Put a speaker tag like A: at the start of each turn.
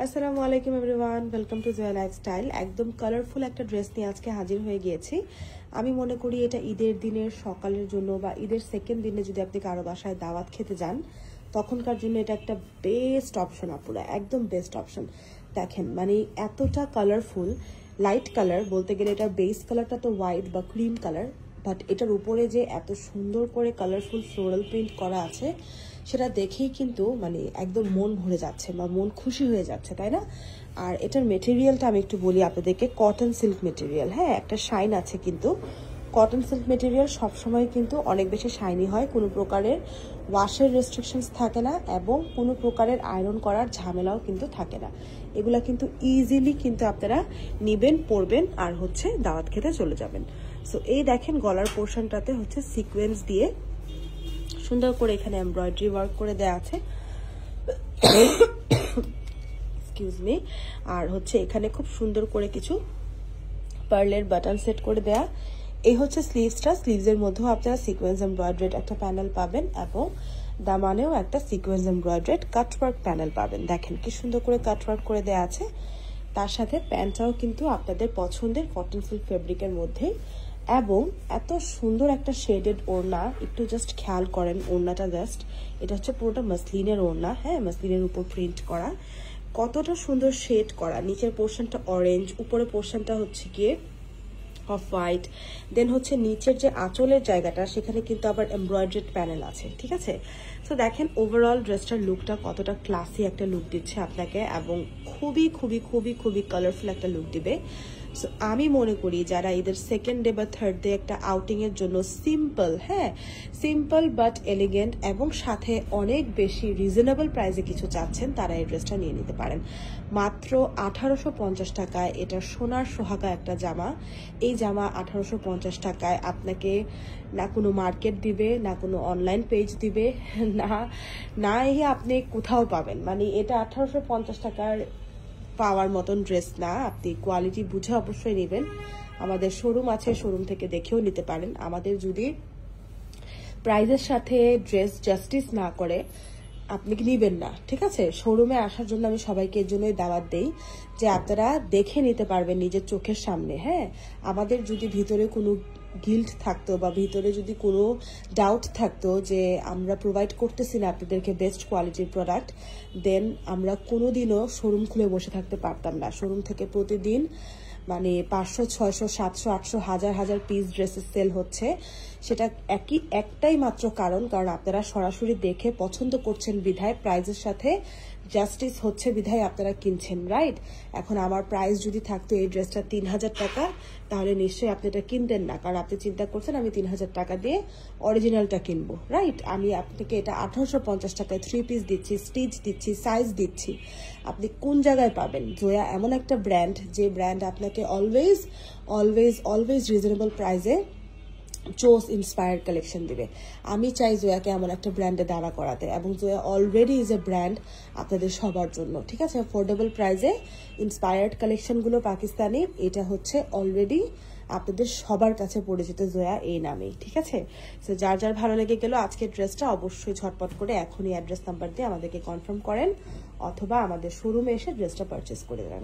A: আসসালামু আলাইকুম everyone, welcome to Joya lifestyle. একদম কালারফুল একটা ড্রেস নিয়ে আজকে হাজির হয়ে গিয়েছি। আমি মনে করি এটা ঈদের দিনের সকালের জন্য বা ঈদের সেকেন্ড দিনে যদি আপনি কারো বাসায় দাওয়াত খেতে যান তখনকার জন্য এটা একটা বেস্ট অপশন। আপুরা একদম বেস্ট অপশন। দেখেন মানে এতটা কালারফুল, লাইট কালার বলতে গেলে এটার বেস কালারটা তো হোয়াইট বা ক্রিম কালার, বাট এটার উপরে যে এত সুন্দর করে কালারফুল ফ্লোরাল প্রিন্ট করা আছে সেটা দেখেই কিন্তু মানে একদম মন ভরে যাচ্ছে বা মন খুশি হয়ে যাচ্ছে, তাই না? আর এটার মেটেরিয়ালটা আমি একটু বলি আপনাদেরকে, কটন সিল্ক মেটেরিয়াল। হ্যাঁ, একটা শাইন আছে, কিন্তু কটন সিল্ক মেটেরিয়াল সবসময় কিন্তু অনেক বেশি শাইনি হয়, কোনো প্রকারের ওয়াশের রেস্ট্রিকশনস থাকে না এবং কোনো প্রকারের আয়রন করার ঝামেলাও কিন্তু থাকে না। এগুলা কিন্তু ইজিলি কিন্তু আপনারা নিবেন, পরবেন আর হচ্ছে দাওয়াত খেতে চলে যাবেন। সো এই দেখেন গলার পোর্শনটাতে হচ্ছে সিকোয়েন্স দিয়ে সুন্দর করে এখানে এমব্রয়ডারি ওয়ার্ক করে দেওয়া আছে, এক্সকিউজ মি। আর হচ্ছে এখানে খুব সুন্দর করে কিছু পার্লের বাটন সেট করে দেয়া। এই হচ্ছে স্লিভসটা, স্লিভসের মধ্যেও আপনারা সিকোয়েন্স এমব্রয়ডারিড একটা প্যানেল পাবেন এবং দামানেও একটা সিকোয়েন্স এমব্রয়ডারিড কাটওয়ার্ক প্যানেল পাবেন। দেখেন কি সুন্দর করে কাটওয়ার্ক করে দেওয়া আছে। তার সাথে প্যান্টটাও কিন্তু আপনাদের পছন্দের কটন সিল্ক ফেব্রিকের মধ্যে এবং এত সুন্দর একটা শেডেড ওড়না। একটু জাস্ট খেয়াল করেন ওড়নাটা, জাস্ট এটা হচ্ছে পুরোটা মাসলিনের ওড়না। হ্যাঁ, মাসলিনের উপর প্রিন্ট করা, কতটা সুন্দর শেড করা। নিচের পোর্শনটা অরেঞ্জ, উপরের পোর্শনটা হচ্ছে গিয়ে অফ হোয়াইট, দেন হচ্ছে নিচের যে আঁচলের জায়গাটা সেখানে কিন্তু আবার এমব্রয়ডারিড প্যানেল আছে, ঠিক আছে? তো দেখেন ওভারঅল ড্রেসটার লুকটা কতটা ক্লাসি একটা লুক দিচ্ছে আপনাকে এবং খুবই খুবই খুবই খুবই কালারফুল একটা লুক দিবে। সো আমি মনে করি যারা ঈদের সেকেন্ড ডে বা থার্ড ডে একটা আউটিং এর জন্য সিম্পল, হ্যাঁ সিম্পল বাট এলিগেন্ট এবং সাথে অনেক বেশি রিজনেবল প্রাইসে কিছু চাচ্ছেন, তারা এই ড্রেসটা নিয়ে নিতে পারেন। মাত্র 1850 টাকায় এটা সোনার সোহাগা একটা জামা। এই জামা 1850 টাকায় আপনাকে না কোনো মার্কেট দিবে, না কোনো অনলাইন পেজ দিবে, না আপনি কোথাও পাবেন। মানে এটা 1850 টাকার পাওয়ার মতন ড্রেস না। আপনি কোয়ালিটি বুঝে অবশ্যই নেবেন। আমাদের শোরুম আছে, শোরুম থেকে দেখেও নিতে পারেন। আমাদের যদি প্রাইজের সাথে ড্রেস জাস্টিস না করে আপনি কি নিবেন না, ঠিক আছে? শোরুমে আসার জন্য আমি সবাইকে এর জন্যই দাওয়াত দেই যে আপনারা দেখে নিতে পারবেন নিজের চোখের সামনে। হ্যাঁ, আমাদের যদি ভিতরে কোনো গিল্ট থাকতো বা ভিতরে যদি কোনো ডাউট থাকতো যে আমরা প্রোভাইড করতেছি না আপনাদেরকে বেস্ট কোয়ালিটির প্রোডাক্ট, দেন আমরা কোনোদিনও শোরুম খুলে বসে থাকতে পারতাম না। শোরুম থেকে প্রতিদিন মানে 500, 600, 700, 800, হাজার হাজার পিস ড্রেসেস সেল হচ্ছে। সেটা একটাই মাত্র কারণ আপনারা সরাসরি দেখে পছন্দ করছেন বিধায় প্রাইজের সাথে জাস্টিস হচ্ছে বিধায় আপনারা কিনছেন, রাইট? এখন আমার প্রাইস যদি থাকতো এই ড্রেসটা 3000 টাকা, তাহলে নিশ্চয়ই আপনি এটা কিনতেন না, কারণ আপনি চিন্তা করছেন আমি 3000 টাকা দিয়ে অরিজিনালটা কিনবো, রাইট? আমি আপনাকে এটা 1850 টাকায় 3 পিস দিচ্ছি, স্টিচ দিচ্ছি, সাইজ দিচ্ছি। আপনি কোন জায়গায় পাবেন? জয়া এমন একটা ব্র্যান্ড যে ব্র্যান্ড আপনাকে অলওয়েজ অলওয়েজ অলওয়েজ রিজনেবল প্রাইসে চোস ইন্সপায়ার্ড কালেকশন দিবে। আমি চাই জয়াকে এমন একটা ব্র্যান্ডে দাঁড়া করাতে এবং Joya already is a brand আপনাদের সবার জন্য, ঠিক আছে? অ্যাফোর্ডেবল প্রাইসে ইন্সপায়ার্ড কালেকশনগুলো পাকিস্তানি, এটা হচ্ছে অলরেডি আপনাদের সবার কাছে পরিচিত জয়া এই নামেই, ঠিক আছে? তো যার যার ভালো লেগে গেল আজকের ড্রেসটা অবশ্যই ঝটপট করে এখনই অ্যাড্রেস নাম্বার দিয়ে আমাদেরকে কনফার্ম করেন অথবা আমাদের শোরুমে এসে ড্রেসটা পারচেস করে দেন।